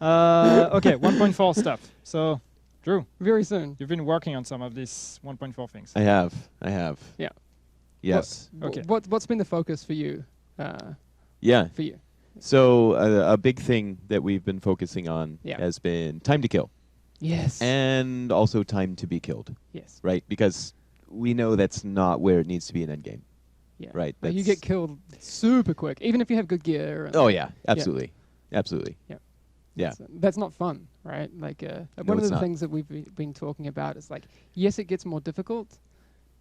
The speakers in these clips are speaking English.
Okay, 1.4 stuff. So, Drew, Very soon. you've been working on some of these 1.4 things. I have. Yeah. Yes. Okay. What's been the focus for you? Yeah. For you. So a big thing that we've been focusing on Yeah. has been time to kill Yes. and also time to be killed, yes. right? Because we know that's not where it needs to be in endgame. Yeah. Right, Like you that's- get killed super quick, even if you have good gear. And Oh yeah, absolutely, absolutely. Yeah. Yeah. That's not fun, right? Like one of it's the not. things that we've been talking about is like, yes, it gets more difficult,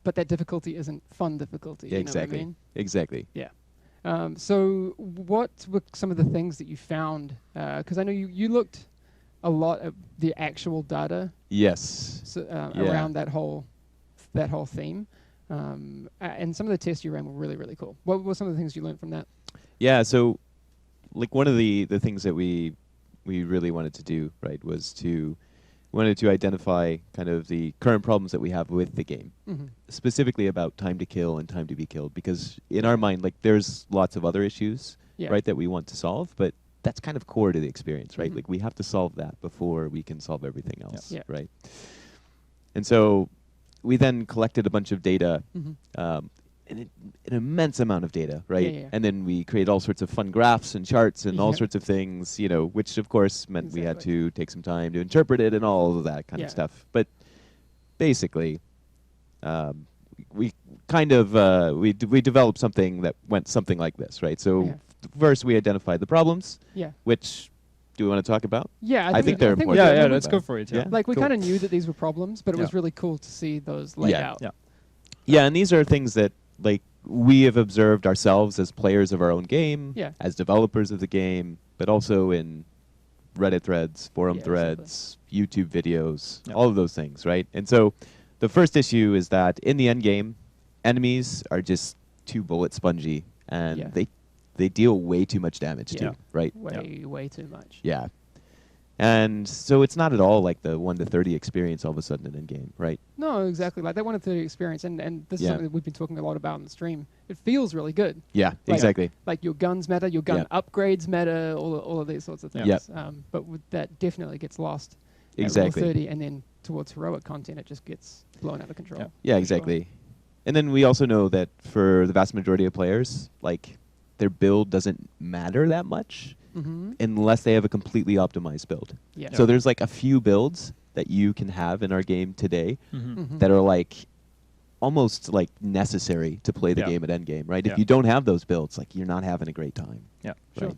but that difficulty isn't fun difficulty. Yeah, You know what I exactly. mean? Exactly. Yeah. So what were some of the things that you found? Because I know you looked a lot at the actual data Yes. Yeah. around that whole theme. And some of the tests you ran were really, really cool. What were some of the things you learned from that? Yeah. So, like one of the things that we really wanted to do, right, was to identify kind of the current problems that we have with the game, Mm-hmm. specifically about time to kill and time to be killed, because in our mind, like there's lots of other issues, Yeah. right, that we want to solve, but that's kind of core to the experience, right? Mhm. Like we have to solve that before we can solve everything else, Yeah. right? And so we then collected a bunch of data, Mm-hmm. an immense amount of data, right? Yeah. And then we created all sorts of fun graphs and charts and all Yeah. sorts of things, you know, which of course meant we had Exactly. to take some time to interpret it and all of that kind Yeah. of stuff. But basically, we kind of we developed something that went something like this, right? So Yeah. first we identified the problems, Yeah. which do we want to talk about? Yeah. I think they're we important. Yeah, did. yeah, We- let's go for it. Yeah. Yeah. Like we Cool. kind of knew that these were problems, but it was Yeah. really cool to see those laid Yeah. out. Yeah. Yeah, and these are things that like we have observed ourselves as players of our own game, Yeah. as developers of the game, but also in Reddit threads, forum Yeah, exactly. threads, YouTube videos, Yeah. all of those things, right? And so the first issue is that in the end game, enemies are just too bullet spongy, and Yeah. they deal way too much damage Yeah. too, right? Way too much. Yeah. And so it's not at all like the 1 to 30 experience all of a sudden in end game, right? No, exactly. Like that 1 to 30 experience, and this is Yeah. something that we've been talking a lot about on the stream. It feels really good. Yeah, Like- exactly. Like your guns matter, your gun upgrades matter, all of these sorts of things. Yep. But that definitely gets lost Exactly. at level 30, and then towards heroic content, it just gets blown out of control. Yeah. Yeah, for exactly. And then we also know that for the vast majority of players, like their build doesn't matter that much Sure. Mm-hmm. unless they have a completely optimized build. Yeah. So there's like a few builds that you can have in our game today Mhm. Mhm. that are like almost like necessary to play the Yeah. game at endgame, right? Yeah. If you don't have those builds, like you're not having a great time. Yeah. Sure. Right?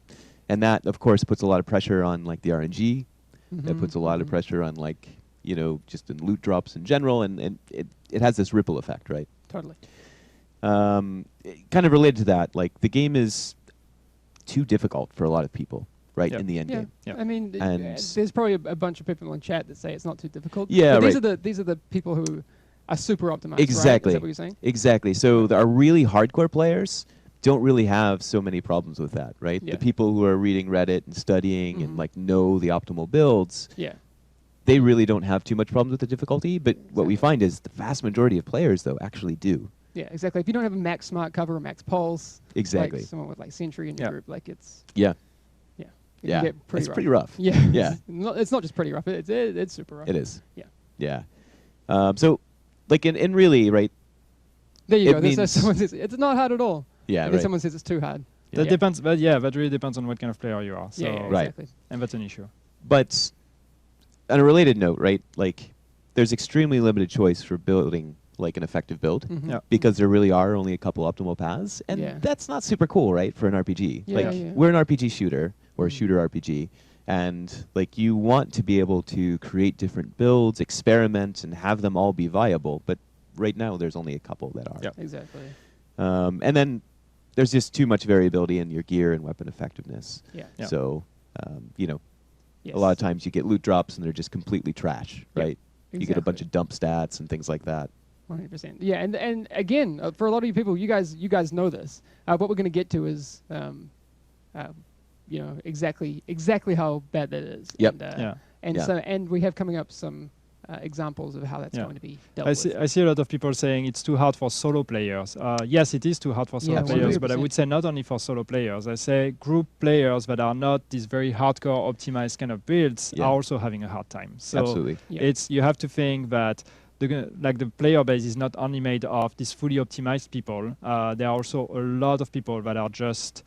And that of course puts a lot of pressure on like the RNG. That Mhm. puts a lot of Mhm. pressure on like, you know, just in loot drops in general, and it has this ripple effect, right? Totally. Kind of related to that, like the game is too difficult for a lot of people, right? Yep. In the end Yeah. game. Yeah. I mean, And- there's probably a bunch of people in chat that say it's not too difficult. Yeah, but right. These are the people who are super optimized. Exactly. Right? Is that what you're saying? Exactly. So our really hardcore players don't really have so many problems with that, right? Yeah. The people who are reading Reddit and studying Mhm. and like know the optimal builds, Yeah. they really don't have too much problems with the difficulty. But what we Exactly. find is the vast majority of players though actually do. Yeah, exactly. If you don't have a max smart cover or max pulse, Exactly. like someone with like Sentry in Yeah. your group, like it's Yeah. it Yeah. can get pretty It's rough. pretty rough. Yeah, Yeah. It's not just pretty rough. It's super rough. It is. Yeah. Yeah. So, like, in really, right? There you It go. There's means- someone says it's not hard at all. Yeah, And then right. someone says it's too hard. That Yeah. depends, but yeah, that really depends on what kind of player you are. So Yeah, yeah, Right. exactly. and that's an issue. But on a related note, right? Like, there's extremely limited choice for building like an effective build Mhm. Yeah. because there really are only a couple optimal paths, and Yeah. that's not super cool, right? For an RPG, Yeah, like yeah. we're an RPG shooter or a Mhm. shooter RPG, and like you want to be able to create different builds, experiment, and have them all be viable. But right now, there's only a couple that are. Yeah. Exactly. And then there's just too much variability in your gear and weapon effectiveness. Yeah. Yeah. So, you know, Yes. a lot of times you get loot drops and they're just completely trash, Yeah, right? You get a bunch of dump stats and things like that. 100%. Yeah, and again, for a lot of you people, you guys know this. What we're going to get to is, you know, exactly how bad that is. Yep. And, Yeah. And Yeah. so, and we have coming up some examples of how that's Yeah. going to be dealt I with. see a lot of people saying it's too hard for solo players. Yes, it is too hard for solo Yeah, players, but I 100%. would say not only for solo players. I say group players that are not these very hardcore optimized kind of builds Yeah. are also having a hard time. So Absolutely. Yeah. it's you have to think that the player base is not only made of these fully optimized people. There are also a lot of people that are just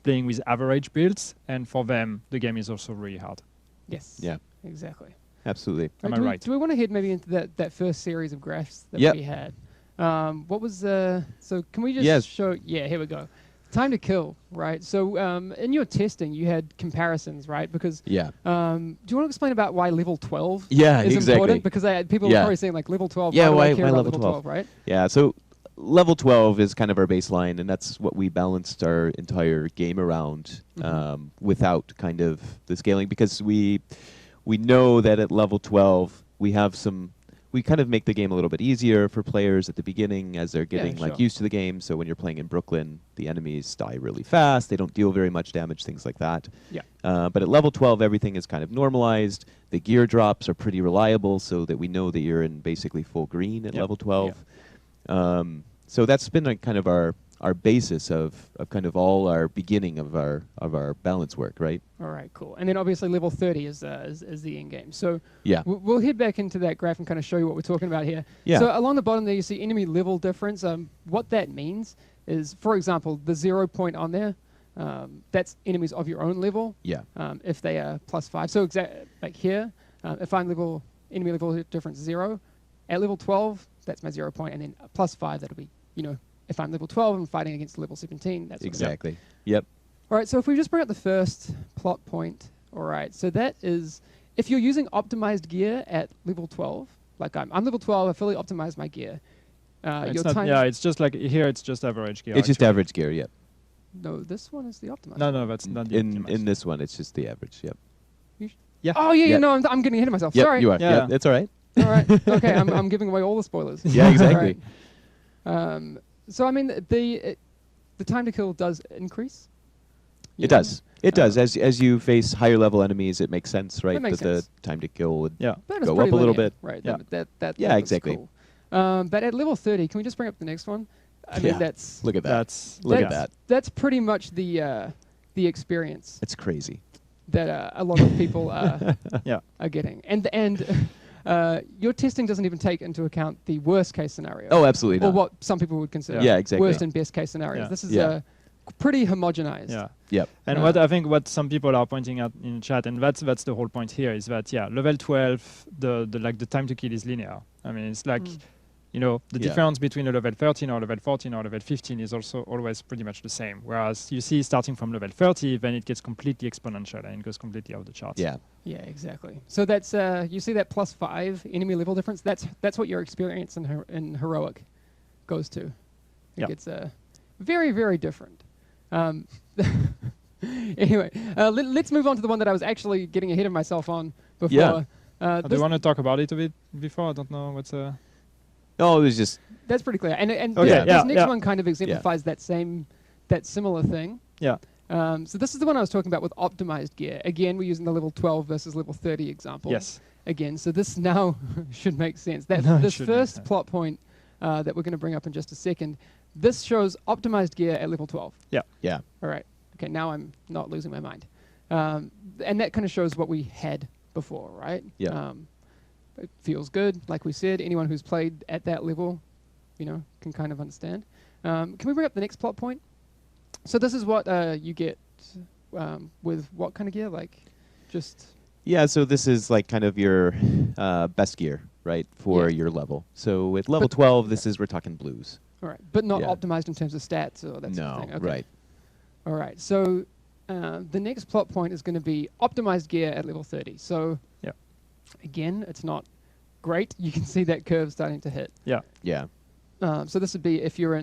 playing with average builds, and for them the game is also really hard. Yes. Yeah. Exactly. Absolutely. Am I do right? Do we want to head maybe into that first series of graphs that Yep. we had? What was so can we just Yes. show? Yeah, here we go. Time to kill, right? So in your testing, you had comparisons, right? Because Yeah. do you want to explain about why level 12 Yeah, is exactly. important? Because people are Yeah. probably saying like level 12. Yeah, why do I why care about level level 12, right? Yeah, so level 12 is kind of our baseline, and that's what we balanced our entire game around without kind of the scaling, because we know that at level 12 we kind of make the game a little bit easier for players at the beginning as they're getting sure. used to the game. So when you're playing in Brooklyn, the enemies die really fast. They don't deal very much damage, things like that. Yeah. But at level 12, everything is kind of normalized. The gear drops are pretty reliable, so that we know that you're in basically full green at Yep. level 12. So that's been like kind of our basis of kind of all our beginning of our balance work, right? All right, cool. And then obviously level 30 is the end game. So Yeah. we'll head back into that graph and kind of show you what we're talking about here. Yeah. So along the bottom there, you see enemy level difference. What that means is, for example, the 0 point on there, that's enemies of your own level. Yeah. If they are +5. So like here, if I'm enemy level difference 0, at level 12, that's my 0 point, and then +5, that'll be, if I'm level 12 and fighting against level 17, that's Exactly. Yep. All right, so if we just bring up the first plot point, all right, so that is, if you're using optimized gear at level 12, like I'm level 12, I fully optimized my gear. It's Your not, time, yeah, it's just like here. It's just average gear. It's just actually. average gear, yep. No, this one is the optimized. No, that's not the In optimized. this one, it's just the average, yep. Yeah. Oh, yeah, Yeah. no, I'm getting ahead of myself. Yep, Sorry. you are. Yeah. Yep, that's all right. All right, okay, I'm giving away all the spoilers. Yeah, exactly. All right. So, I mean, the time to kill does increase. It does. It Uh, does. As you face higher level enemies, it makes sense, right? makes that sense. the time to kill would Yeah. But it's go pretty up a little linear, bit. Right, Yeah. that Yeah, looks exactly. cool. But at level 30, can we just bring up the next one? I mean, Yeah. that's Look at that. That's Look yeah. at that. that's pretty much the experience It's crazy. that a lot of people Yeah. are getting. And your testing doesn't even take into account the worst case scenario. Oh, absolutely Or not. what some people would consider Yeah, exactly. worst and best case scenarios. Yeah. This is Yeah. pretty homogenized. Yeah. Yep. And what some people are pointing out in chat, and that's the whole point here, is that level 12, the time to kill is linear. I mean, it's like the Yeah. difference between a level 13 or level 14 or level 15 is also always pretty much the same. Whereas you see starting from level 30, then it gets completely exponential and it goes completely off the charts. Yeah. Yeah, exactly. So that's you see that +5 enemy level difference. That's what your experience in heroic goes to. Yep. It's very, very different. Anyway, let's move on to the one that I was actually getting ahead of myself on before. Yeah. Do you want to talk about it a bit before? I don't know what's No, it was just That's pretty clear. And Okay, this yeah, next yeah. one kind of exemplifies that similar thing. yeah. So this is the one I was talking about with optimized gear. Again, we're using the level 12 versus level 30 example. Yes. Again, so this now should make sense. No, it This should make first sense. plot point that we're going to bring up in just a second, this shows optimized gear at level 12. yeah. All right. Okay, now I'm not losing my mind. And that kind of shows what we had before, right? Yeah. It feels good, like we said. Anyone who's played at that level, can kind of understand. Can we bring up the next plot point? So this is what you get with what kind of gear? Like, just... Yeah, so this is like kind of your best gear, right, for Yeah. your level. So at level But- 12, we're talking blues. All right, but not Yeah. optimized in terms of stats or that sort of No, thing. Okay. right. All right, so the next plot point is going to be optimized gear at level 30. So Yeah. again, it's not great. You can see that curve starting to hit. Yeah. Yeah. So this would be if you're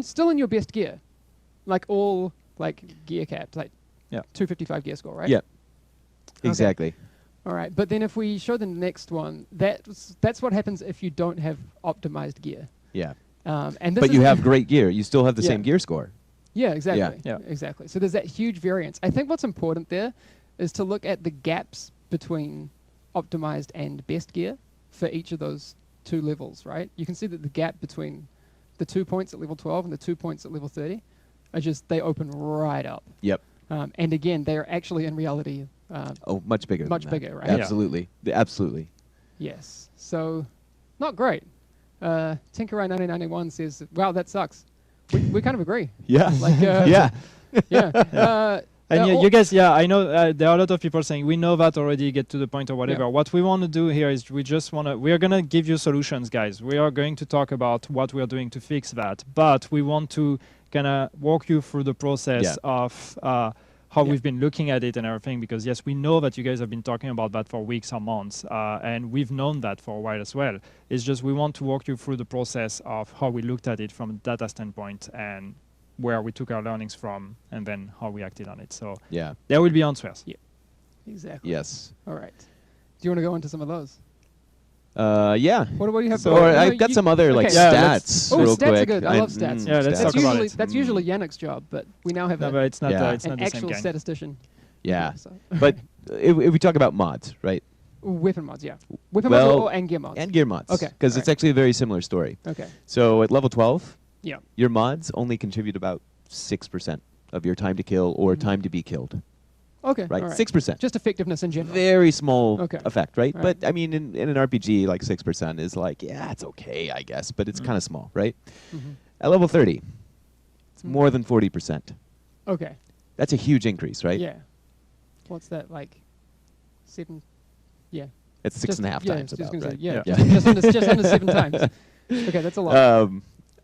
still in your best gear, like all like gear caps, like Yeah. 255 gear score, right? Yep. Exactly. All right, but then if we show the next one, that's what happens if you don't have optimized gear. Yeah. And this But is you have great gear. You still have the Yeah. same gear score. Yeah, exactly. Yeah. Exactly. So there's that huge variance. I think what's important there is to look at the gaps between optimized and best gear. for each of those 2 levels, right? You can see that the gap between the 2 points at level 12 and the 2 points at level 30 are just, they open right up. Yep. And again, they are actually in reality Much bigger. much than that. bigger, right? Yeah. Absolutely. Absolutely. Yes. So, not great. Tinkerai 1991 says, "Wow, that sucks." We kind of agree. Yeah. Like, yeah. yeah. And all- you guys, I know there are a lot of people saying we know that already, get to the point or whatever. Yeah. What we want to do here is we are going to give you solutions, guys. We are going to talk about what we are doing to fix that, but we want to kind of walk you through the process of how we've been looking at it and everything, because yes, we know that you guys have been talking about that for weeks or months, and we've known that for a while as well. It's just we want to walk you through the process of how we looked at it from a data standpoint and where we took our learnings from, and then how we acted on it. So Yeah. there will be answers. Exactly. Yes. All right. Do you want to go into some of those? Yeah. What do you have? So, or I've got some other like okay. Yeah, stats. Oh, real stats are quick. good. I love stats. Yeah, let's That's talk about usually it. that's usually Yannick's job, but we now have No, but it's not. Yeah. It's not an the same actual game. statistician. Yeah. So. But if we talk about mods, right? Weapon mods, yeah. Weapon Well, mods and gear mods. And gear mods. Okay, Because it's alright. actually a very similar story. Okay. So at level 12, Yeah. your mods only contribute about 6% of your time to kill or Mhm. time to be killed. Okay. Right? alright. 6%. Just effectiveness in general. Very small Okay. effect, right? Alright. But I mean, in an RPG, like 6% is like, yeah, it's okay, I guess, but it's kind of small, right? Mhm. At level 30, it's Mm. more than 40%. Okay. That's a huge increase, right? Yeah. What's that like? 7. Yeah. It's six and a half times just about, gonna say, right? yeah. Yeah. Just under 7 times. Okay, that's a lot.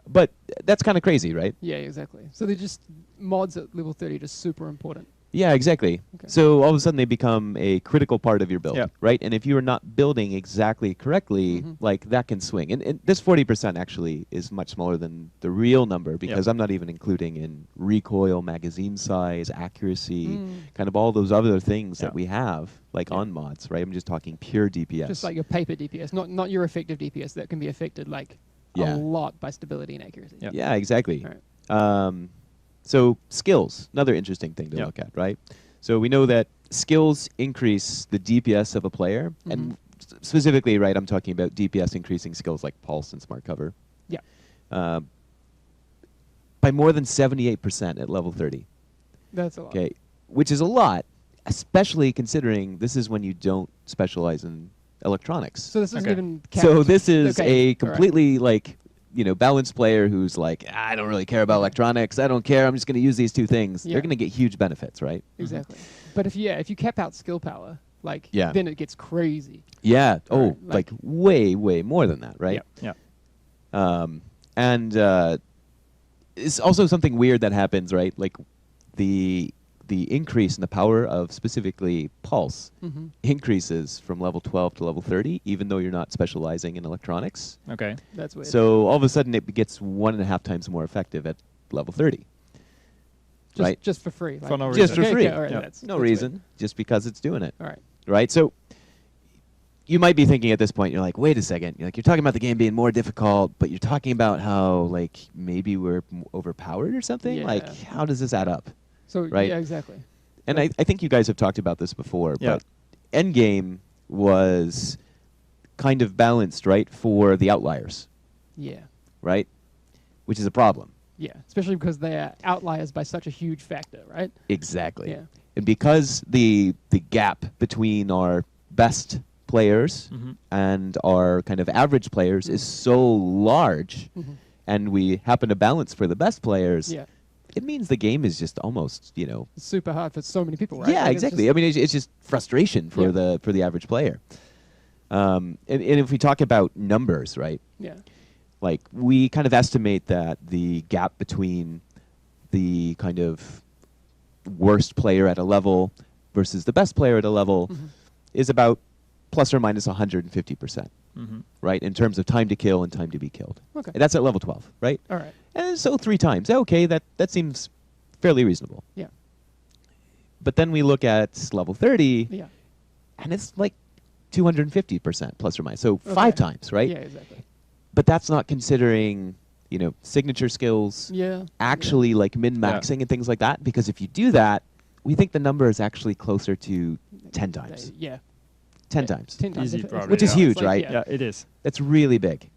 But that's kind of crazy, right? Yeah, exactly. So they're just mods at level 30, just super important. Yeah, exactly. Okay. So all of a sudden they become a critical part of your build, Yeah. right? And if you are not building exactly correctly, Mhm. like that can swing. And this 40% actually is much smaller than the real number because I'm not even including in recoil, magazine size, accuracy, kind of all those other things that Yeah. we have like on mods, right? I'm just talking pure DPS. Just like your paper DPS, not your effective DPS that can be affected like Yeah. a lot by stability and accuracy. Yeah. Yeah, exactly. Alright. So skills, another interesting thing to Yeah. look at, right? So we know that skills increase the DPS of a player, Mhm. and specifically, right, I'm talking about DPS increasing skills like Pulse and Smart Cover. Yeah. By more than 78% at level 30. That's a lot. Okay, which is a lot, especially considering this is when you don't specialize in electronics. So this isn't Okay. even So capped. this is Okay, a alright. completely like balanced player who's like, I don't really care about electronics. I don't care. I'm just going to use these two things. Yeah. They're going to get huge benefits, right? Exactly. But if you cap out skill power, like Yeah. then it gets crazy. Yeah. Oh, Alright, like like- way more than that, right? Yeah. And it's also something weird that happens, right? Like the increase in the power of specifically Pulse Mm-hmm. increases from level 12 to level 30, even though you're not specializing in electronics. Okay. That's weird. So all of a sudden it gets 1.5 times more effective at level 30. just, right. just for free. For no Just reason. for free. all right, Yeah. that's, No that's reason, weird. just because it's doing it. All right. Right? So you might be thinking at this point, you're like, wait a second. You're talking about the game being more difficult, but you're talking about how like maybe we're overpowered or something. Yeah. Like, how does this add up? So Right. yeah, exactly. And I think you guys have talked about this before, Yeah. but Endgame was kind of balanced, right, for the outliers, Yeah. right? Which is a problem. Yeah. Especially because they are outliers by such a huge factor, right? Exactly. Yeah. And because the gap between our best players Mm-hmm. and our kind of average players is so large, Mm-hmm. and we happen to balance for the best players, Yeah. it means the game is just almost, It's super hard for so many people, right? yeah, Like, it's exactly. just- I mean, it's just frustration for Yeah. the average player. And if we talk about numbers, right? yeah. Like we kind of estimate that the gap between the kind of worst player at a level versus the best player at a level Mhm. is about plus or minus 150%, Mm-hmm. right? In terms of time to kill and time to be killed. Okay. And that's at level 12, right? All right. And so 3 times. Okay, that seems fairly reasonable. Yeah. But then we look at level 30, Yeah. and it's like 250% plus or minus. So Okay. 5 times, right? Yeah, exactly. But that's not considering, signature skills, Yeah. actually like min-maxing and things like that. Because if you do that, we think the number is actually closer to 10 times. Yeah. 10 times. 10 times. Easy, if probably, Which is it's huge, like, right? Yeah. Yeah, it is. That's really big.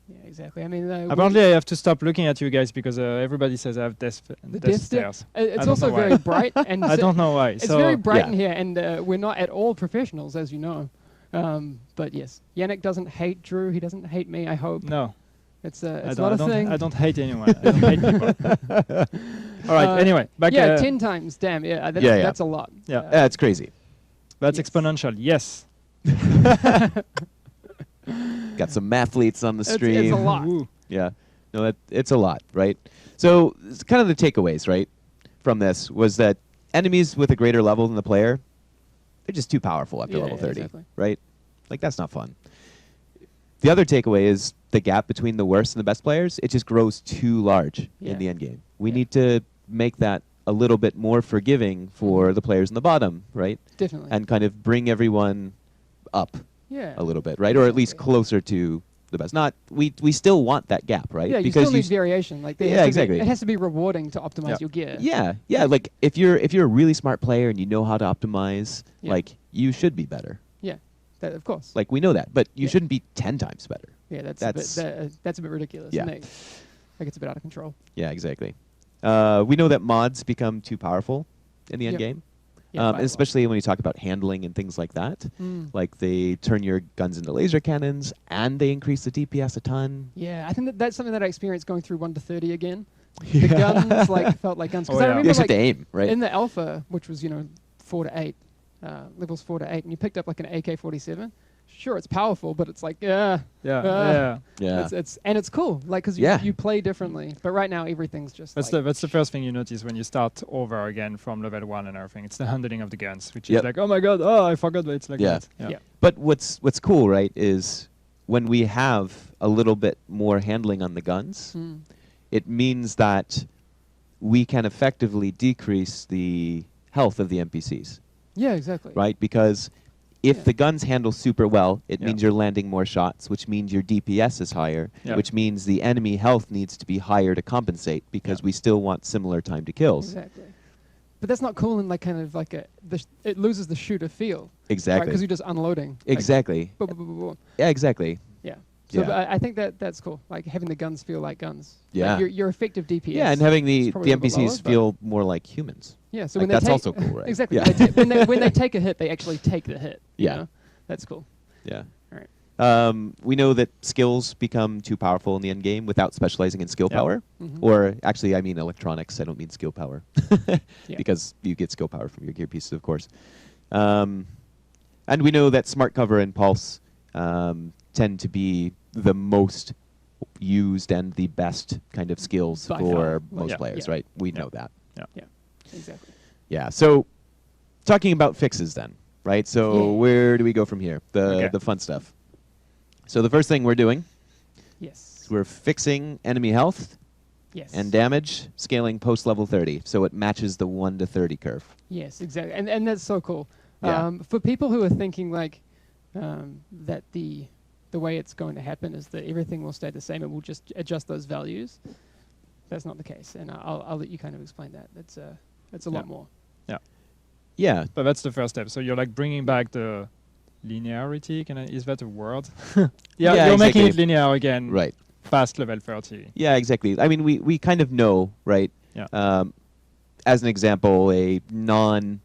Yeah, exactly. I mean, Apparently, I have to stop looking at you guys because everybody says I have the death death stare. stares. It's don't also know why. very bright, and I don't know why. it's so very bright Yeah. in here, and we're not at all professionals, as you know. But yes, Yannick doesn't hate Drew. He doesn't hate me. I hope no, it's I not don't, a thing. I don't hate anyone. I don't hate people. All right. Anyway, back. Yeah, 10 times. Damn. Yeah, Yeah. that's a lot. Yeah. Yeah, it's crazy. That's Yes. exponential. Yes. Got some mathletes on the It's stream. a lot. Woo. Yeah. No, it's a lot, right? So it's kind of the takeaways, right, from this was that enemies with a greater level than the player, they're just too powerful after Yeah, level 30, exactly. right? Like, that's not fun. The other takeaway is the gap between the worst and the best players, it just grows too large Yeah. in the end game. We Yeah. need to make that a little bit more forgiving for the players in the bottom, right? Definitely. And kind of bring everyone up yeah. a little bit, right? Or at least Exactly. closer to the best. Not we still want that gap, right? Yeah, you because still need variation. Like there Yeah, has to exactly. Be, it has to be rewarding to optimize Yeah. your gear. yeah. Like if you're a really smart player and you know how to optimize, Yeah. like you should be better. Yeah. That, of course. Like we know that, but you Yeah. shouldn't be 10 times better. Yeah, that's That's- a bit ridiculous. Yeah. Isn't it? Like it's a bit out of control. Yeah, exactly. We know that mods become too powerful in the end Yep. game, Yeah, by a lot. especially when you talk about handling and things like that. Mm. Like they turn your guns into laser cannons and they increase the DPS a ton. Yeah, I think that's something that I experienced going through 1 to 30 again. The guns like felt like guns. 'Cause Oh, I yeah. You remember just have like to aim, right? in the alpha, which was 4 to 8, levels 4 to 8, and you picked up like an AK-47. Sure, it's powerful, but it's like Yeah. Yeah. yeah. it's cool, like because Yeah. you play differently. But right now everything's just That's the first thing you notice when you start over again from level 1 and everything. It's the handling of the guns, which Yep. is like, oh my god, oh I forgot that it's like Yeah. that. Yeah. But what's cool, right, is when we have a little bit more handling on the guns, Mm. it means that we can effectively decrease the health of the NPCs, Yeah, exactly. right? Because if Yeah. the guns handle super well, it Yeah. means you're landing more shots, which means your DPS is higher, Yeah. which means the enemy health needs to be higher to compensate because Yeah. we still want similar time to kills. Exactly. But that's not cool in like kind of like it loses the shooter feel. Exactly. Because you're just unloading. Exactly. Like, boom, boom, boom, boom. Yeah, exactly. Yeah. So Yeah. but I think that's cool. Like having the guns feel like guns. Yeah. Like your effective DPS. Yeah, and having is the probably a little bit NPCs lower, but- feel more like humans. Yeah. So like when they that's take, also cool, right? Exactly. Yeah. When they take a hit, they actually take the hit. you Yeah. know? That's cool. Yeah. All right. We know that skills become too powerful in the end game without specializing in skill Yeah. power. Mhm. Or actually, I mean electronics. I don't mean skill power. Yeah. Because you get skill power from your gear pieces, of course. And we know that smart cover and pulse tend to be the most used and the best kind of skills By for far. most Yeah. players, Yeah. right? We Yeah. know that. Yeah. Exactly. Yeah. So, talking about fixes then, right? So, Yeah. where do we go from here? Okay. The fun stuff. So, the first thing we're doing Yes. is we're fixing enemy health Yes. and damage, scaling post level 30, so it matches the 1 to 30 curve. Yes, exactly, and that's so cool. Yeah. For people who are thinking like that the way it's going to happen is that everything will stay the same and we'll just adjust those values. That's not the case, and I'll let you kind of explain that. It's a lot more. Yeah. But that's the first step. So you're like bringing back the linearity. Is that a word? yeah, Yeah, you're making it exactly. linear again. Right. Past level 30. Yeah, exactly. I mean, we kind of know, right? Yeah. As an example, a non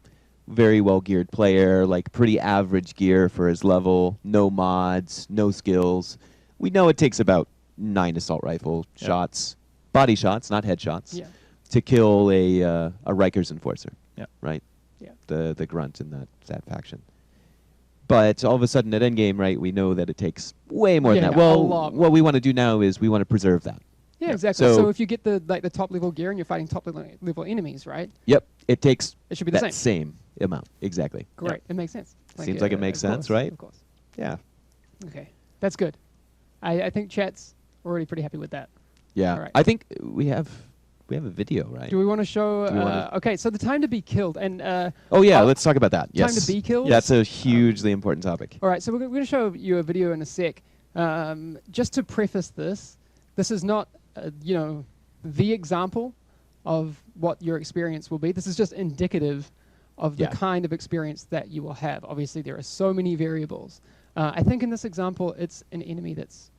very well geared player, like pretty average gear for his level, no mods, no skills. We know it takes about 9 assault rifle Yeah. shots, body shots, not headshots, Yeah. to kill a Rikers enforcer. Yeah. Right. Yeah. The grunt in that faction. But all of a sudden at endgame, right, we know that it takes way more Yeah, than that. a Well, lot what we want to do now is we want to preserve that. Yeah, Yeah. exactly. So- So if you get the top level gear and you're fighting top level enemies, right? Yep, it takes It should be the that same. same amount. Exactly. Great. It makes sense. Seems like it makes of sense, course, right? Of course. Yeah. Okay. That's good. I think chat's already pretty happy with that. Yeah. All right. I think we have a video, right? Do we want to show? Do we wanna- Okay, so the time to be killed, and Oh yeah, Oh, let's talk about that. time Yes. to be killed? That's a hugely important topic. all right, so we're going to show you a video in a sec. Just to preface this is not the example of what your experience will be. This is just indicative of the Yeah. kind of experience that you will have. Obviously, there are so many variables. I think in this example, it's an enemy that's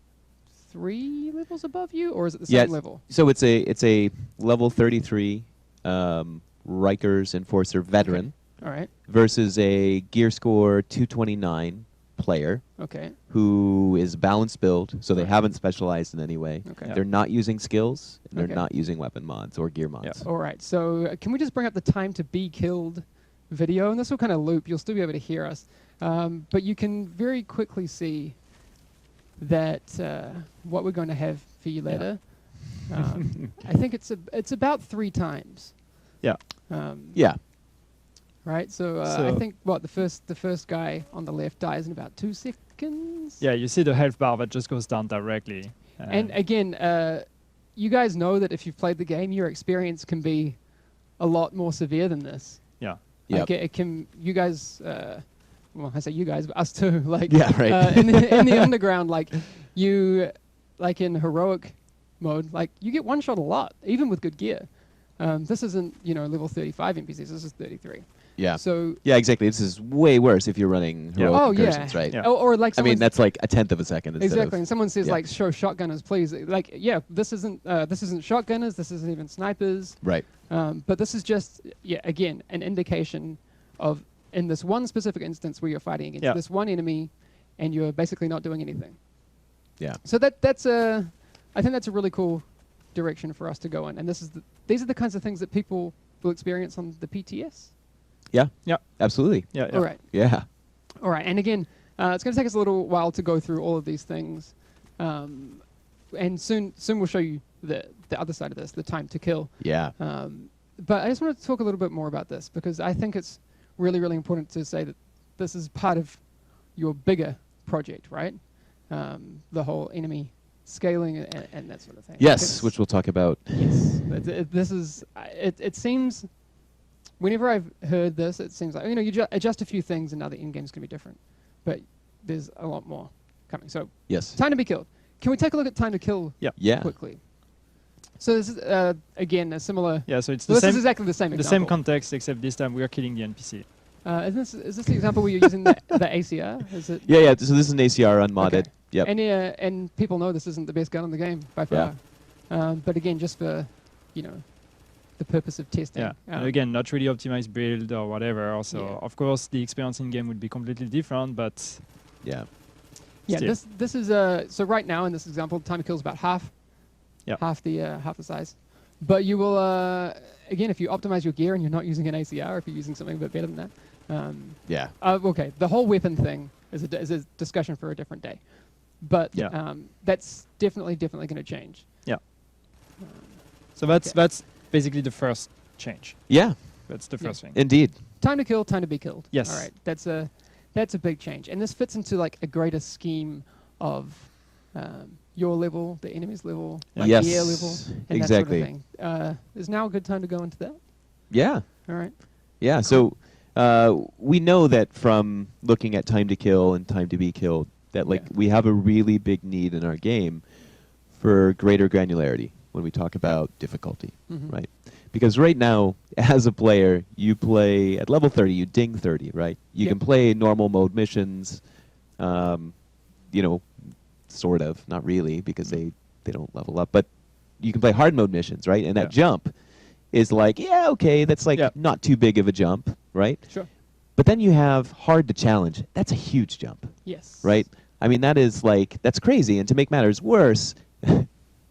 3 levels above you, or is it the Yeah, same level? So it's a level 33 Rikers Enforcer veteran All right. versus a gear score 229 player Okay. who is balanced build, so they Right. haven't specialized in any way. Okay. Yeah. They're not using skills, and they're Okay. not using weapon mods or gear mods. All right. So can we just bring up the time to be killed video? And this will kind of loop. You'll still be able to hear us. But you can very quickly see that what we're going to have for you later. I think it's about 3 times. Yeah. Yeah. Right. So, I So- think the first guy on the left dies in about 2 seconds. Yeah, you see the health bar that just goes down directly. And again, you guys know that if you've played the game, your experience can be a lot more severe than this. yeah, Yep. Like it can. You guys. Well, I say you guys, but us too. Like Yeah, right. in the underground, like like in heroic mode, like you get one shot a lot, even with good gear. This isn't level 35 NPCs. This is 33. Yeah. So Yeah, exactly. This is way worse if you're running Yeah. heroic oh incursions, yeah, right? Yeah. Or like I mean, someone's- that's like a tenth of a second instead exactly. of... And someone says yeah. like, "Show shotgunners, please." Like, yeah, this isn't shotgunners. This isn't even snipers. Right. But this is just again an indication of in this one specific instance where you're fighting against Yeah. this one enemy, and you're basically not doing anything. Yeah. So I think that's a really cool direction for us to go in. And these are the kinds of things that people will experience on the PTS. Yeah. Yeah. Absolutely. yeah, yeah. All right. Yeah. All right. And again, it's going to take us a little while to go through all of these things. And soon we'll show you the other side of this, the time to kill. Yeah. But I just want to talk a little bit more about this because I think it's really, really important to say that this is part of your bigger project, right? The whole enemy scaling and that sort of thing. Yes, which we'll talk about. Yes. This is, it seems, whenever I've heard this, it seems like, you adjust a few things and now the end game's going to be different. But there's a lot more coming. So, Yes. time to be killed. Can we take a look at time to kill Yeah. quickly? So this is, again, a similar... Yeah, so it's So the this is same, exactly the same the example. same context, except this time we are killing the NPC. Is this the example where you're using the ACR? Is it? Yeah, yeah. So this is an ACR unmodded. Okay. Yep. And people know this isn't the best gun in the game by far. But again, just for the purpose of testing. Yeah, and again, not really optimized build or whatever. Also, Yeah. of course, the experience in game would be completely different, but Yeah. Yeah, still. this is so right now in this example, time to kill is about half. Yeah. Half the size. But you will again, if you optimize your gear and you're not using an ACR, if you're using something a bit better than that. Yeah. Okay, the whole weapon thing is a discussion for a different day. But Yeah. that's definitely going to change. Yeah. Um, so that's Okay. that's basically the first change. Yeah. That's the Yeah. first thing. Indeed. time to kill, time to be killed. Yes. All right, that's a big change, and this fits into like a greater scheme of your level, the enemy's level, like Yes. gear level, and Exactly. that sort of thing. Is now a good time to go into that? Yeah. All right. Yeah. So we know that from looking at time to kill and time to be killed, that like Yeah. we have a really big need in our game for greater granularity when we talk about difficulty, Mhm. right? Because right now, as a player, you play at level 30, you ding 30, right? You Yep. can play normal mode missions, sort of, not really, because they don't level up, but you can play hard mode missions, right? And that Yeah. jump is like, yeah, okay, that's like Yeah. not too big of a jump, right? Sure. But then you have hard to challenge. That's a huge jump, Yes. right? I mean, that is like, that's crazy. And to make matters worse,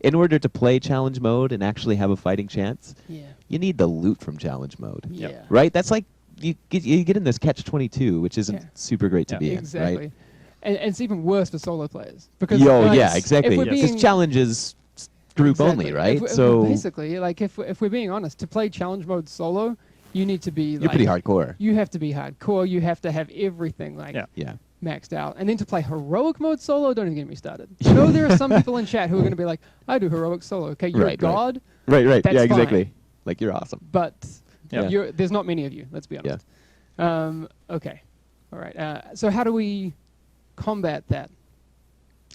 in order to play challenge mode and actually have a fighting chance, Yeah. you need the loot from challenge mode, Yeah. right? That's like, you get in this catch-22, which isn't Yeah. super great to Yeah. be in, Exactly. right? And it's even worse for solo players because Yeah, exactly. If we're Because being challenge is group Exactly. only, right? If So basically, like if we're being honest, to play challenge mode solo, you need to be you're like pretty hardcore. You have to be hardcore. You have to have everything like Yeah. Yeah. maxed out. And then to play heroic mode solo, don't even get me started. I know there are some people in chat who are going to be like, I do heroic solo. Okay, you're Right, a right. god, Right, That's yeah, fine. exactly. Like, you're awesome. but Yeah. there's not many of you, let's be honest. Okay. All right. So how do we combat that?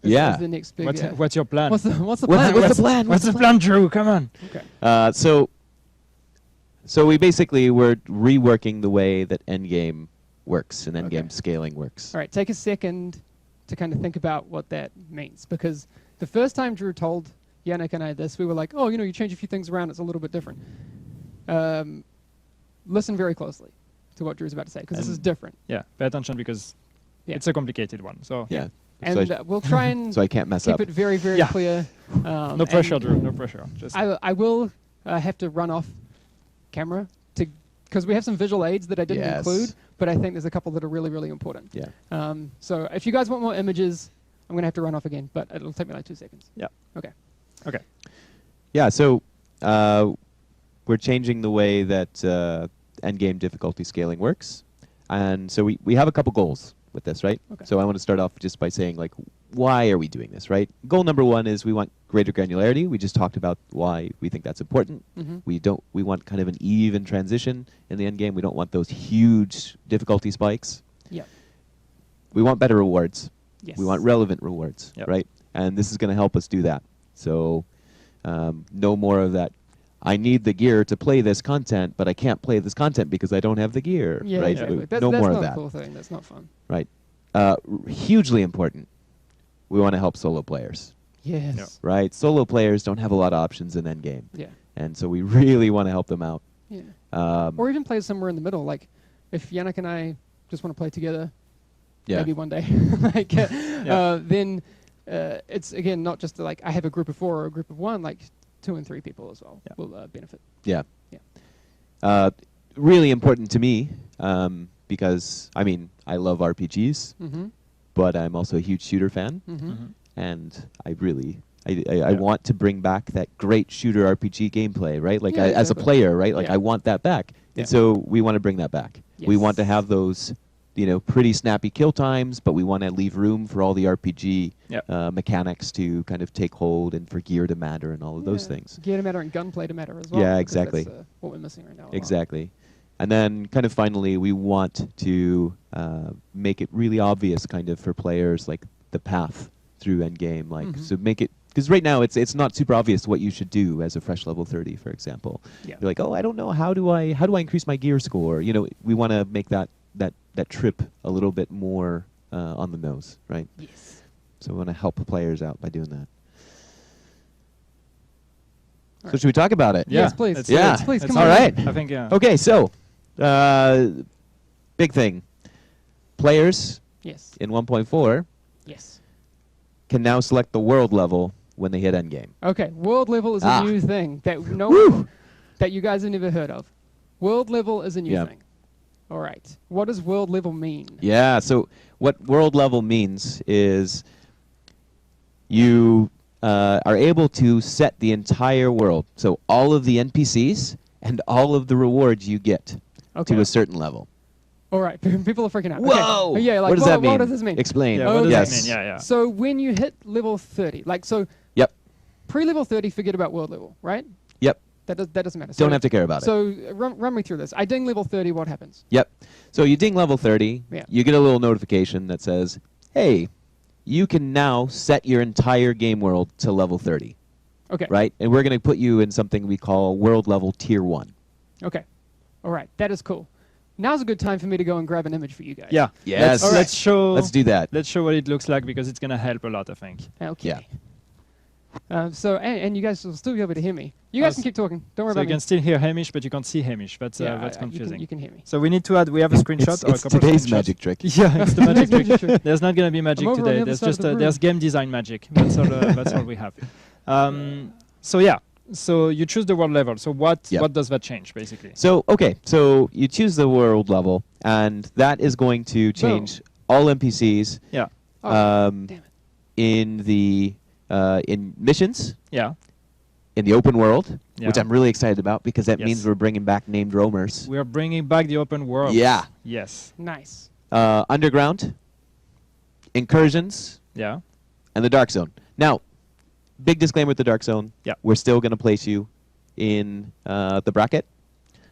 Yeah. Is the next big, What's your plan? what's the What's plan? the plan? What's the plan, Drew? Come on. Okay. So So we basically we're reworking the way that endgame works and endgame Okay. scaling works. All right, take a second to kind of think about what that means, because the first time Drew told Yannick and I this, we were like, oh, you change a few things around, it's a little bit different. Listen very closely to what Drew's about to say, because this is different. Yeah, pay attention because Yeah. it's a complicated one. So Yeah. And so, we'll try and so I can't mess keep up. it very, very Yeah. clear. no pressure, Drew. No pressure. Just I will have to run off camera because we have some visual aids that I didn't Yes. include, but I think there's a couple that are really, really important. Yeah. So if you guys want more images, I'm going to have to run off again, but it'll take me like 2 seconds. Yeah. Okay. okay. Yeah. So we're changing the way that endgame difficulty scaling works, and so we have a couple goals with this, right? Okay. So I want to start off just by saying, like, why are we doing this, right? Goal number one is we want greater granularity. We just talked about why we think that's important. Mm-hmm. We want kind of an even transition in the end game. We don't want those huge difficulty spikes. Yep. We want better rewards. Yes. We want relevant rewards, Yep. right? And this is going to help us do that. So no more of that. I need the gear to play this content, but I can't play this content because I don't have the gear. Yeah, right? exactly. No That's more not of a that. cool thing. That's not fun. Right. Hugely important. We want to help solo players, Yes. Yep. right? Solo players don't have a lot of options in endgame, Yeah. and so we really want to help them out. Yeah. Um, Or even play somewhere in the middle. Like, if Yannick and I just want to play together, yeah. maybe one day, like, then it's again not just like I have a group of 4 or a group of 1. Like 2 and 3 people as well Yeah. will benefit. Yeah. Yeah. Really important to me because I mean I love RPGs, Mm-hmm. but I'm also a huge shooter fan, Mm-hmm. Mhm. and I want to bring back that great shooter RPG gameplay, right? Like Yeah, as a exactly. player, right? Like Yeah. I want that back, Yeah. and so we want to bring that back. We want to Yes. have those, pretty snappy kill times, but we want to leave room for all the RPG Yep. mechanics to kind of take hold and for gear to matter and all of those Yeah. things. Gear to matter and gunplay to matter as well. Yeah, because exactly. That's, what we're missing right now. a lot. Exactly. And then kind of finally, we want to make it really obvious kind of for players, like the path through endgame. Like, Mhm. so make it, because right now it's not super obvious what you should do as a fresh level 30, for example. Yeah. You're like, oh, I don't know, how do I increase my gear score? We want to make that trip a little bit more on the nose, right? Yes. So we want to help the players out by doing that. All So right. should we talk about it? Yeah. Yes, please. Let's Yeah. do it. Yes, please, Let's come do on. it. Alright. I think Okay, so big thing. Players Yes. in 1.4 Yes. can now select the world level when they hit endgame. Okay. World level is Ah. a new thing that Woo! that you guys have never heard of. World level is a new Yeah. thing. All right. What does world level mean? Yeah, so what world level means is you are able to set the entire world, so all of the NPCs and all of the rewards you get Okay. to a certain level. All right. People are freaking out. Whoa! Okay. Yeah. Like, what does that mean? What does this mean? Explain. Yeah, what does yes. that mean? Yeah, yeah. So when you hit level 30, like so. Yep. Pre-level 30, forget about world level, right? Yep. That doesn't matter. Don't have to care about it. So run me through this. I ding level 30. What happens? Yep. So you ding level 30, Yeah. you get a little notification that says, hey, you can now set your entire game world to level 30, Okay. right? And we're going to put you in something we call world level tier 1. Okay. All right. That is cool. Now's a good time for me to go and grab an image for you guys. Yeah. Yes. Let's, let's show. Let's do that. Let's show what it looks like because it's gonna help a lot, I think. Okay. Yeah. And you guys will still be able to hear me. You guys Oh, can keep talking. Don't worry So about you me. can still hear Hamish, but you can't see Hamish. That's Yeah, confusing. You can hear me. So we need to add. We have a screenshot or a It's couple today's of screenshots. magic trick. Yeah, it's the magic Magic trick. trick. There's not gonna be magic I'm over on the today. other There's side of just the room. there's game design magic. That's all. That's all we have. So yeah. So you choose the world level. So what Yep. what does that change basically? So, okay, so you choose the world level, and that is going to change all NPCs Yeah. Oh, um, damn it. in the in missions, Yeah. in the open world, Yeah. which I'm really excited about because that Yes. means we're bringing back named roamers. We are bringing back the open world. Yeah. Yes. Nice. Underground, incursions, Yeah. and the dark zone. Now, big disclaimer with the dark zone. Yeah. We're still going to place you in the bracket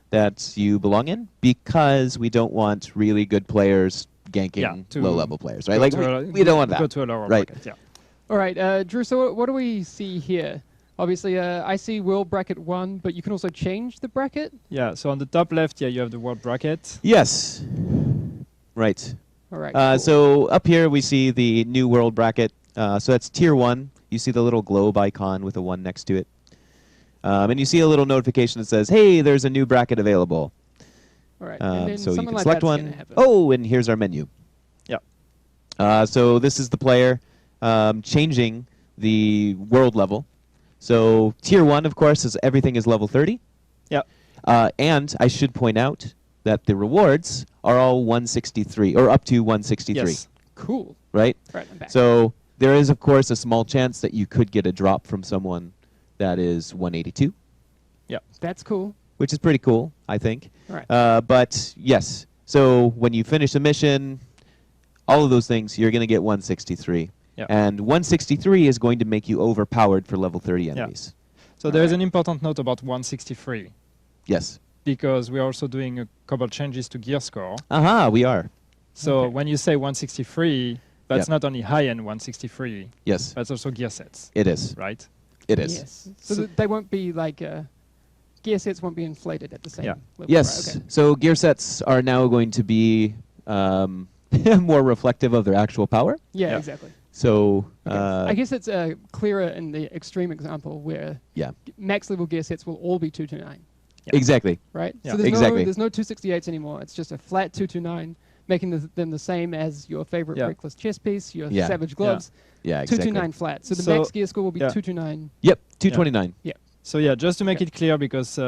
that you belong in because we don't want really good players ganking Yeah, to low-level players, right? Go Like to we don't want Go that. to a lower Right. bracket. Yeah. All right, Drew. So what do we see here? Obviously, I see world bracket 1, but you can also change the bracket. Yeah, so on the top left, yeah, you have the world bracket. Yes. Right. All right. Cool. So up here we see the new world bracket. So that's tier 1. You see the little globe icon with a 1 next to it. And you see a little notification that says, hey, there's a new bracket available. All right. And then So you something can like select that's one. gonna happen. Oh, and here's our menu. Yeah. So this is the player changing the world level. So tier 1, of course, is everything is level 30. Yeah. And I should point out that the rewards are all 163, or up to 163. Yes. Cool. Right? Right, I'm back. So there is, of course, a small chance that you could get a drop from someone that is 182, That's cool. which is pretty cool, I think. All right. But yes, so when you finish a mission, all of those things, you're going to get 163. Yeah. And 163 is going to make you overpowered for level 30 enemies. So there is an important note about 163, Yes. because we are also doing a couple changes to gear score. Aha, we are. So Okay. when you say 163, that's Yep. not only high-end 163, Yes, that's also gear sets, it is. right? It is. Yes. So, So- they won't be like gear sets won't be inflated at the same Yeah. level. Yes. Right? Okay. So gear sets are now going to be more reflective of their actual power. Yeah, Yeah. exactly. So Okay. I guess it's clearer in the extreme example where yeah, max level gear sets will all be 229, Yeah. exactly. right? Yeah. So there's Exactly. no 268s anymore. It's just a flat 229, making them the same as your favorite Yeah. Reckless chest piece, your Yeah. Savage gloves, Yeah, exactly. 229 flat. So the So- max gear score will be yeah. 229. Yep, 229. So yeah, just to make Okay. it clear, because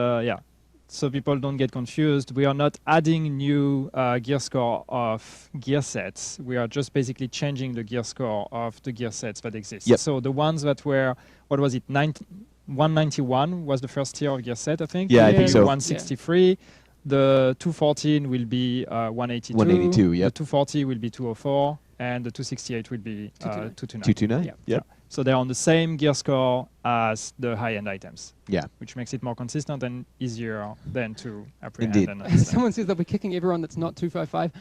so people don't get confused, we are not adding new gear score of gear sets. We are just basically changing the gear score of the gear sets that exist. Yep. So the ones that were, what was it, 191 was the first tier of gear set, I think. Yeah, I Will think be so. 163. The 214 will be 182. 182, The yep. 240 will be 204, and the 268 will be 229. 229? Yeah. Yep. So they're on the same gear score as the high-end items, Yeah. which makes it more consistent and easier then to apprehend Indeed. and understand. Someone says they'll be kicking everyone that's not 255.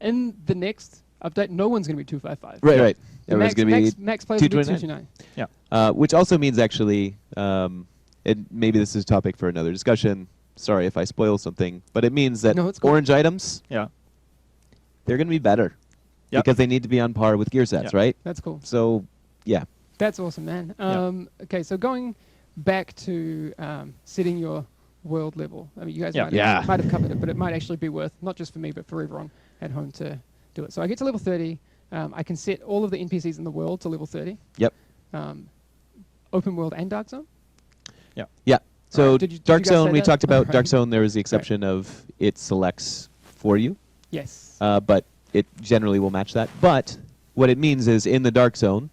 In the next update, no one's going to be 255. Right, Yeah. right. The Everyone's going to be max players will be 229. 229. which also means actually, and maybe this is a topic for another discussion. Sorry if I spoil something, but it means that No, it's cool. orange items, Yeah. they're going to be better Yep. because they need to be on par with gear sets, Yeah. right? That's cool. So, yeah. That's awesome, man. Yeah. Okay, so going back to setting your world level. I mean, you guys Yeah. might have covered it, but it might actually be worth, not just for me, but for everyone at home to do it. So I get to level 30. I can set all of the NPCs in the world to level 30. Yep. Open world and dark zone. Yeah. So Alright, did you Dark guys Zone, say we that? talked about Dark Right. Zone. There was the exception of it selects for you, Yes. but it generally will match that. But what it means is in the Dark Zone,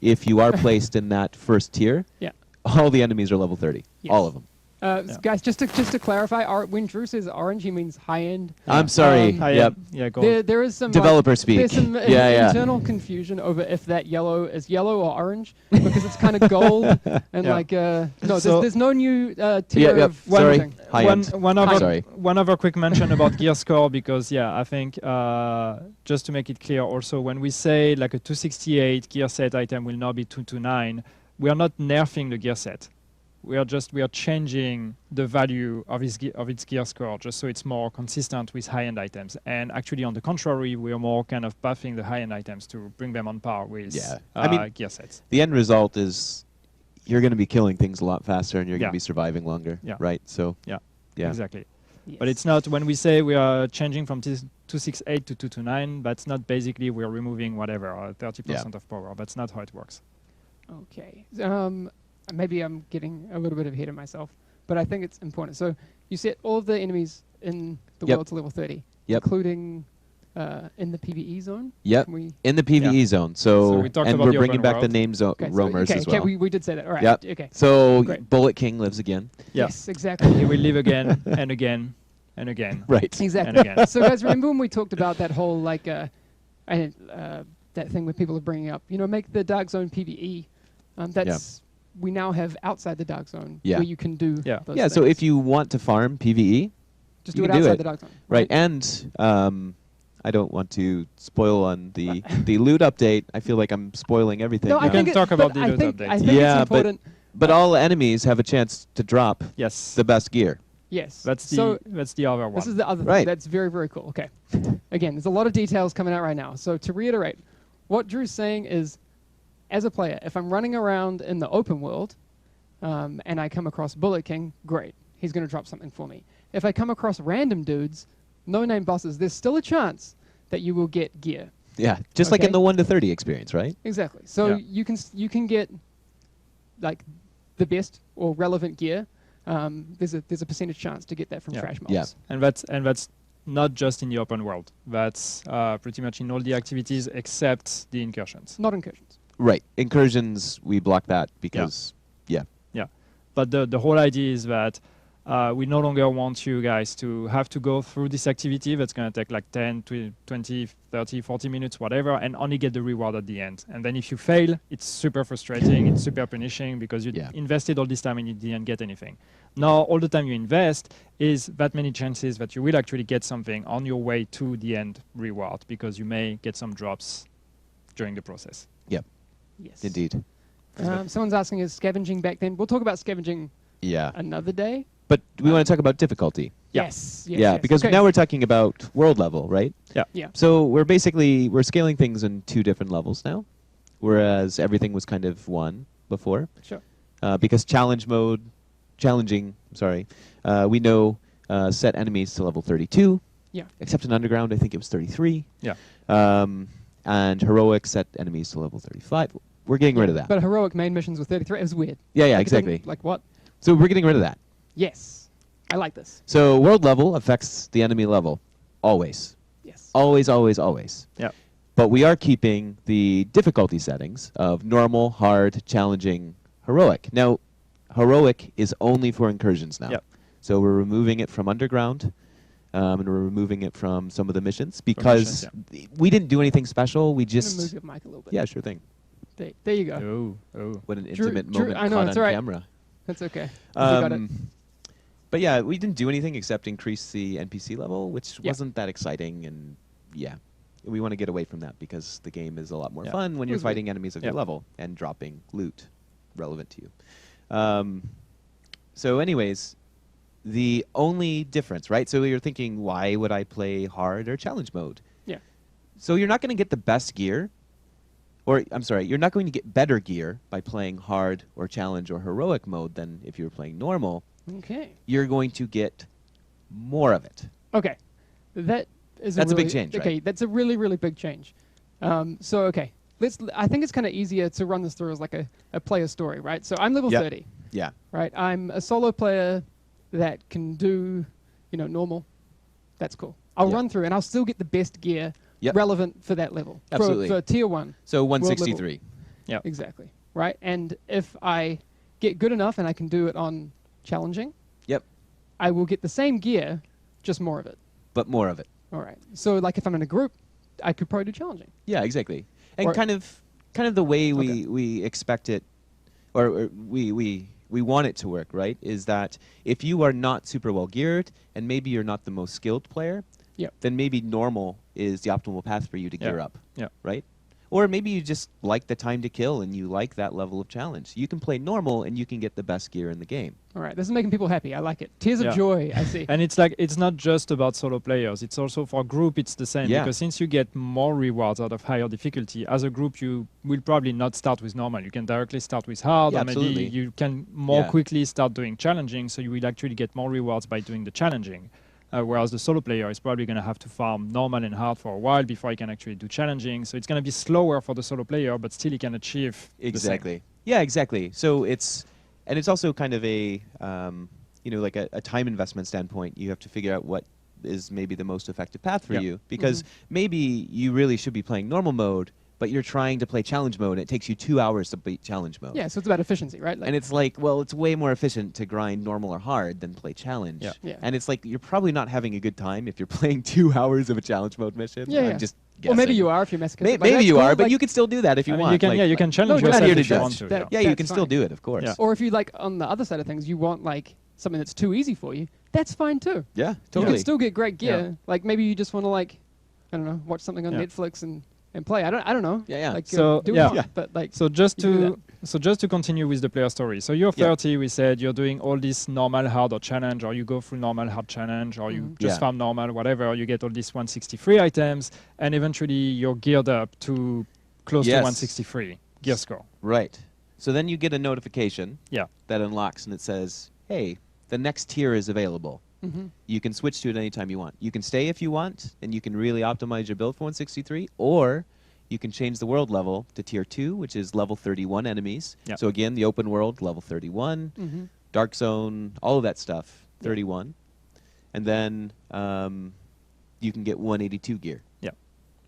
if you are placed in that first tier, Yeah. all the enemies are level 30. Yes. All of them. Yeah. Guys, just to clarify, when Drew says orange, he means high end. I'm sorry. Um, Yep. Yeah, go on. There is some Developer speak. There's some Yeah. internal confusion over if that yellow is yellow or orange because it's kind of gold and Yeah. no, So- there's no new tier Yeah, of sorry. something. High one, end. one other, Sorry. one other quick mention about gear score, because I think just to make it clear also, when we say like a 268 gear set item will now be 229, we are not nerfing the gear set. We are changing the value of its gear score just so it's more consistent with high-end items. And actually, on the contrary, we are more kind of buffing the high-end items to bring them on par with Yeah. I mean, gear sets. The end result is you're going to be killing things a lot faster and you're going Yeah. to be surviving longer, Yeah. right? So, Yeah. yeah. Exactly. Yes. But it's not, when we say we are changing from 268 to 229, that's not basically we're removing whatever, 30% of power. That's not how it works. Okay. Maybe I'm getting a little bit ahead of myself, but I think it's important. So you set all of the enemies in the Yep. world to level 30, Yep. including in the PvE zone. Yep. Can we? In the PvE zone. So we talked and about we're the bringing open back the world. names Okay, roamers as well. we did say that. All right. Yep. Okay. So Great. Bullet King lives again. Yeah. Yes, exactly. He will live again and again and again. Right. Exactly. And again. So guys, remember when we talked about that whole that thing where people are bringing up, make the dark zone PvE. That's we now have outside the dark zone Yeah. where you can do. Yeah. those Yeah, so things. if you want to farm PvE, just you do it can do outside it. the dark zone. right, and I don't want to spoil on the loot update. I feel like I'm spoiling everything. No, now. I think can talk about but the I loot think update. I think Yeah, it's but important. But all enemies have a chance to drop Yes. the best gear. Yes. That's so the other one. this is the other Right. thing. That's very, very cool. Okay. Again, there's a lot of details coming out right now. So to reiterate, what Drew's saying is, as a player, if I'm running around in the open world and I come across Bullet King, great. He's going to drop something for me. If I come across random dudes, no-name bosses, there's still a chance that you will get gear. Yeah, just like Okay. in the 1 to 30 experience, right? Exactly. So Yeah. you can get like the best or relevant gear. There's a percentage chance to get that from Yeah. trash mobs. Yeah. And that's not just in the open world. That's pretty much in all the activities except the incursions. Not incursions. Right. Incursions, we block that because, yeah. But the whole idea is that we no longer want you guys to have to go through this activity that's going to take like 10, 20, 30, 40 minutes, whatever, and only get the reward at the end. And then if you fail, it's super frustrating, it's super punishing because you Yeah. invested all this time and you didn't get anything. Now, all the time you invest is that many chances that you will actually get something on your way to the end reward because you may get some drops during the process. Yep. Yes. Indeed. Someone's asking, is scavenging back then? We'll talk about scavenging Yeah. another day. But we want to talk about difficulty. Yeah. Yes. Yeah, because Okay. now we're talking about world level, right? Yeah. So we're scaling things in 2 different levels now, whereas everything was kind of one before. Sure. Because we know set enemies to level 32. Yeah. Except in Underground, I think it was 33. Yeah. And Heroic set enemies to level 35. We're getting rid of that. But heroic main missions with 33, it was weird. Yeah, Like, it exactly. didn't- Like what? So we're getting rid of that. Yes. I like this. So world level affects the enemy level. Always. Yes. Always, always, always. Yeah. But we are keeping the difficulty settings of normal, hard, challenging, heroic. Now, heroic is only for incursions now. Yep. So we're removing it from Underground, and we're removing it from some of the missions because we didn't do anything special. We I'm gonna move just... your mic a little bit. Yeah, sure thing. There you go. Oh. What an Drew- intimate Drew, moment I know, caught it's on all right. camera. That's okay. We got it. But yeah, we didn't do anything except increase the NPC level, which Yeah. wasn't that exciting. And yeah, we want to get away from that because the game is a lot more Yeah. fun when It you're was weird. fighting enemies of your Yeah. level and dropping loot relevant to you. So anyways, the only difference, right? So you're thinking, why would I play hard or challenge mode? Yeah. So you're not going to get the best gear. Or, I'm sorry, you're not going to get better gear by playing hard or challenge or heroic mode than if you were playing normal. Okay. You're going to get more of it. Okay. That is That's a big really- change, right? Okay, that's a really, really big change. So, okay. I think it's kind of easier to run this through as like a player story, right? So I'm level Yep. 30, Yeah. right? I'm a solo player that can do, normal. That's cool. I'll Yeah. run through and I'll still get the best gear Yep. relevant for that level. Absolutely. For tier 1. So level. 163. Yeah. Exactly. Right? And if I get good enough and I can do it on challenging, Yep. I will get the same gear, just more of it. But more of it. All right. So, like, if I'm in a group, I could probably do challenging. Yeah, exactly. And Or- kind of the way Okay. we expect it, or we want it to work, right? Is that if you are not super well geared and maybe you're not the most skilled player, Yep. then maybe normal is the optimal path for you to gear Yeah. up. Yeah. Right? Or maybe you just like the time to kill and you like that level of challenge. You can play normal and you can get the best gear in the game. All right. This is making people happy. I like it. Tears Yeah. of joy, I see. And it's not just about solo players. It's also for group. It's the same Yeah. because since you get more rewards out of higher difficulty, as a group you will probably not start with normal. You can directly start with hard, Yeah, or maybe absolutely. you can more Yeah. quickly start doing challenging. So you will actually get more rewards by doing the challenging. Whereas the solo player is probably going to have to farm normal and hard for a while before he can actually do challenging. So it's going to be slower for the solo player, but still he can achieve the same. Exactly. Yeah, exactly. So it's also kind of a like a time investment standpoint. You have to figure out what is maybe the most effective path for Yeah. you because maybe you really should be playing normal mode, but you're trying to play challenge mode and it takes you 2 hours to beat challenge mode. Yeah, so it's about efficiency, right? Like, And it's like, well, it's way more efficient to grind normal or hard than play challenge. Yeah. Yeah. And it's like you're probably not having a good time if you're playing 2 hours of a challenge mode mission. Yeah, I'm yeah. just or maybe guessing. you are if you're masochistic. Maybe that's you cool, are, but like- you can still do that if you I mean, want. you can, like- you can challenge we're not yourself here to if you judge. want to. That- yeah, you that's can still fine. do it, of course. Yeah. Or if you, like, on the other side of things, you want, like, something that's too easy for you, that's fine, too. Yeah, You totally. can still get great gear. Yeah. Like, maybe you just want to, like, I don't know, watch something on Yeah. Netflix and play. I don't know. Yeah, yeah. Like, So, do yeah. what you want, but, like, So just you can do So just to continue with the player story. So you're Yeah. 30, we said you're doing all this normal, hard, or challenge, or you go through normal, hard challenge, or you just Yeah. farm normal, whatever. You get all these 163 items, and eventually you're geared up to close to Yes. 163 gear score. Right. So then you get a notification Yeah. that unlocks, and it says, hey, the next tier is available. Mm-hmm. You can switch to it anytime you want. You can stay if you want, and you can really optimize your build for 163, or you can change the world level to tier 2, which is level 31 enemies. Yeah. So again, the open world, level 31, Mm-hmm. dark zone, all of that stuff, Yeah. 31. And then you can get 182 gear.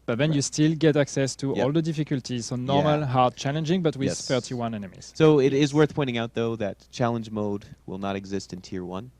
But then Right. you still get access to Yep. all the difficulties, so normal, Yeah. hard, challenging, but with Yes. 31 enemies. So it is worth pointing out, though, that challenge mode will not exist in tier 1.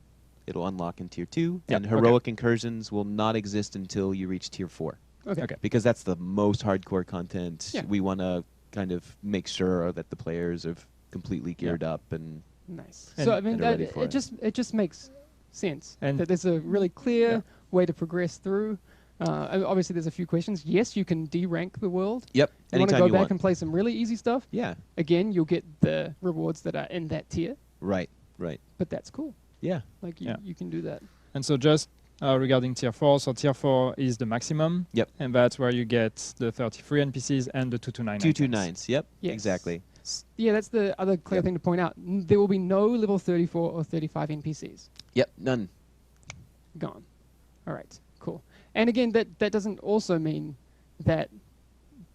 It'll unlock in tier 2, Yep, and okay. heroic incursions will not exist until you reach tier 4. Okay. Okay. Because that's the most hardcore content. Yeah. We want to kind of make sure that the players are completely geared up and Nice. And- So I mean, and are ready for it. it just makes sense And- that there's a really clear Yeah. way to progress through. Obviously, there's a few questions. Yes, you can de-rank the world. yep, You want to anytime go you back want. and play some really easy stuff. Yeah, Again, you'll get the rewards that are in that tier, right. but that's cool. Yeah, Like Yeah. you can do that. And so just regarding tier 4, so tier 4 is the maximum. Yep. And that's where you get the 33 NPCs and the 229 items. 229s. Yep, Yes. exactly. Yeah, that's the other clear Yep. thing to point out. There will be no level 34 or 35 NPCs. Yep, none. Gone. All right, cool. And again, that doesn't also mean that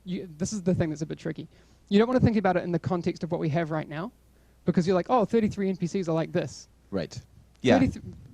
this is the thing that's a bit tricky. You don't want to think about it in the context of what we have right now, because you're like, oh, 33 NPCs are like this. Right. Yeah.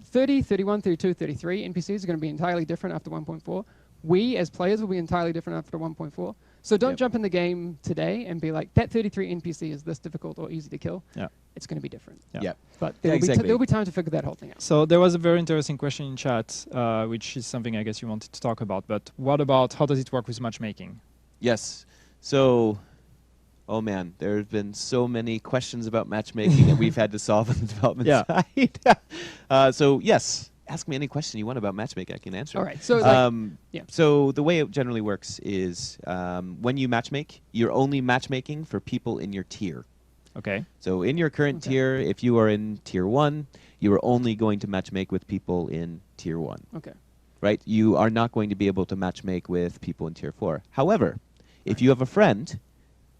30, 31, 32, 33 NPCs are going to be entirely different after 1.4. We, as players, will be entirely different after 1.4. So don't Yep. jump in the game today and be like, that 33 NPC is this difficult or easy to kill. Yeah. It's going to be different. Yeah. Yep. But Yeah, there will exactly. there'll be time to figure that whole thing out. So there was a very interesting question in chat, which is something I guess you wanted to talk about. But what about how does it work with matchmaking? Yes. So, oh man, there have been so many questions about matchmaking that we've had to solve on the development Yeah. side. So yes, ask me any question you want about matchmaking. I can answer. All right. So yeah. So the way it generally works is when you matchmake, you're only matchmaking for people in your tier. Okay. So in your current Okay. tier, if you are in tier 1, you are only going to matchmake with people in tier 1. Okay. Right? You are not going to be able to matchmake with people in tier 4. However, if you have a friend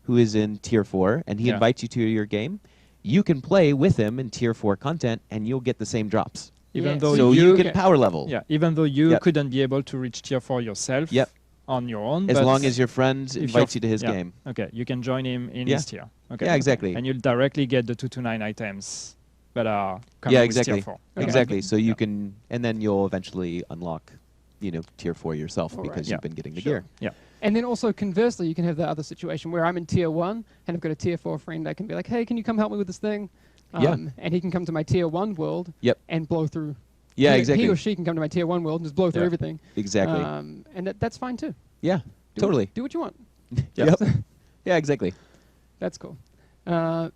who is in tier 4 and he Yeah. invites you to your game, you can play with him in tier 4 content and you'll get the same drops. Even Yeah, though So you you can power level. Yeah, even though you Yep. couldn't be able to reach tier 4 yourself Yep. on your own. As but long as your friend if invites you're- you to his yeah. game. Okay, you can join him in Yeah. his tier. Okay. Yeah, exactly. And you'll directly get the 229 items that are coming Yeah, with exactly. tier 4. Okay. Exactly. So you Yeah. can, and then you'll eventually unlock, tier 4 yourself All right. because Yeah. you've been getting the Sure. gear. Yeah. And then also conversely, you can have the other situation where I'm in tier 1 and I've got a tier 4 friend. I can be like, hey, can you come help me with this thing? Yeah. And he can come to my tier 1 world Yep. and blow through. Yeah, he, exactly. He or she can come to my tier 1 world and just blow through Yeah. everything. Exactly. And that's fine too. Yeah, Do totally. do what you want. Yep. Yeah, exactly. That's cool.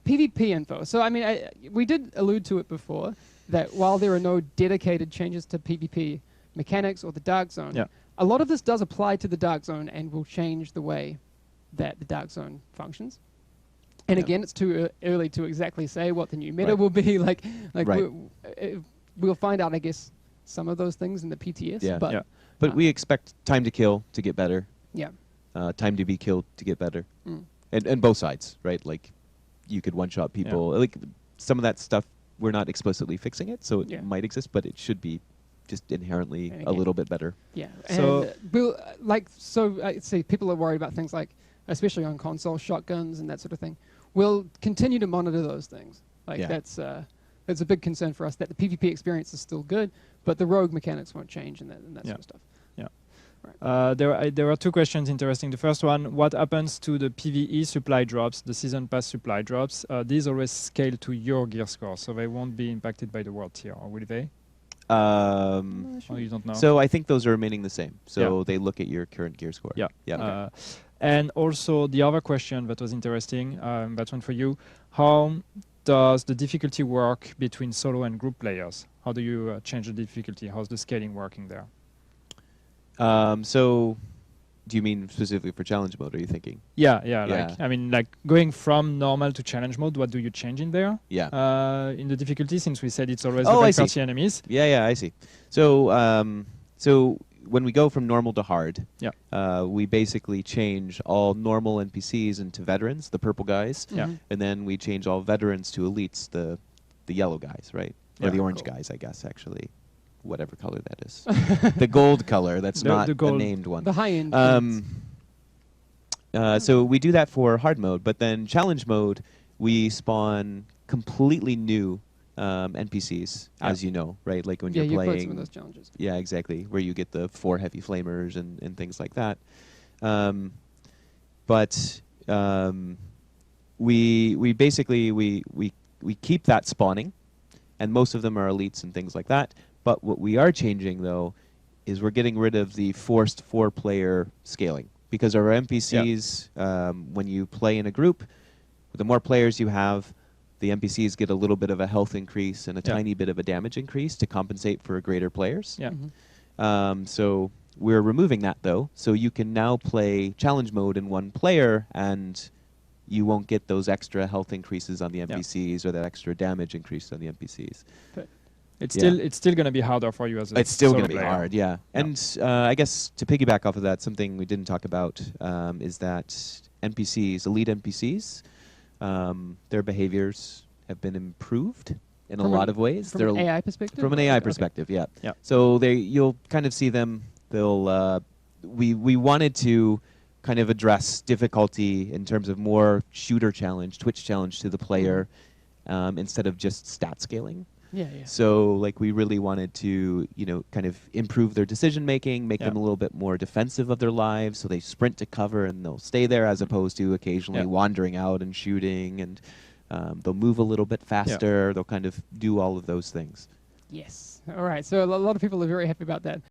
PvP info. So, I mean, we did allude to it before that while there are no dedicated changes to PvP mechanics or the Dark Zone, Yeah. a lot of this does apply to the Dark Zone and will change the way that the Dark Zone functions. And Yeah. again, it's too early to exactly say what the new meta Right. will be. Like Right. we'll find out, I guess, some of those things in the PTS. Yeah. But Yeah. But we expect time to kill to get better, yeah. time to be killed to get better. Mm. And both sides, right? Like, you could one-shot people. Like, some of that stuff, we're not explicitly fixing it, so it Yeah. might exist, but it should be just inherently And a again- little bit better. Yeah. So- And see, people are worried about things like, especially on console, shotguns and that sort of thing. We'll continue to monitor those things. Like Yeah. that's a big concern for us that the PvP experience is still good, but the rogue mechanics won't change and that Yeah. sort of stuff. There are two questions interesting. The first one, what happens to the PvE supply drops, the season pass supply drops? These always scale to your gear score, so they won't be impacted by the world tier, or will they? Or you don't know? So I think those are remaining the same. So Yeah. they look at your current gear score. Yeah. Yeah. And also the other question that was interesting, that one for you, how does the difficulty work between solo and group players? How do you change the difficulty? How's the scaling working there? So Do you mean specifically for challenge mode? Are you thinking? Yeah, Yeah. like I mean, like going from normal to challenge mode. What do you change in there? Yeah. In the difficulty, since we said it's always Oh, I level see. 30 enemies. Yeah, I see. So, so when we go from normal to hard, Yeah. we basically change all normal NPCs into veterans, the purple guys, Yeah. and then we change all veterans to elites, the yellow guys, right? Or Yeah. the orange Cool. guys, I guess, actually. Whatever color that is. The gold color, that's The not the gold. named one. The high end. So we do that for hard mode, but then challenge mode, we spawn completely new NPCs, Yeah. as you know, right? Like when yeah, you're you played playing. some of those challenges. Yeah, exactly. Where you get the 4 heavy flamers and things like that. But we basically we keep that spawning, and most of them are elites and things like that. But what we are changing though is we're getting rid of the forced 4-player scaling, because our NPCs, when you play in a group, the more players you have, the NPCs get a little bit of a health increase and a Yeah. tiny bit of a damage increase to compensate for greater players. Yeah. So we're removing that though, so you can now play challenge mode in one player, and you won't get those extra health increases on the NPCs or that extra damage increase on the NPCs. It's Yeah. still going to be harder for you as a It's still solo going to be player. hard, yeah. And I guess to piggyback off of that, something we didn't talk about is that NPCs, elite NPCs, their behaviors have been improved in a From lot an- of ways. From an AI perspective? From an AI perspective, yeah. Yeah. So you'll kind of see them. They'll. We wanted to kind of address difficulty in terms of more shooter challenge, Twitch challenge to the player, instead of just stat scaling. Yeah, yeah. So like we really wanted to, kind of improve their decision making, make Yeah. them a little bit more defensive of their lives, so they sprint to cover and they'll stay there, as opposed to occasionally Yeah. wandering out and shooting, and they'll move a little bit faster. They'll kind of do all of those things. Yes. All right. So a lot of people are very happy about that.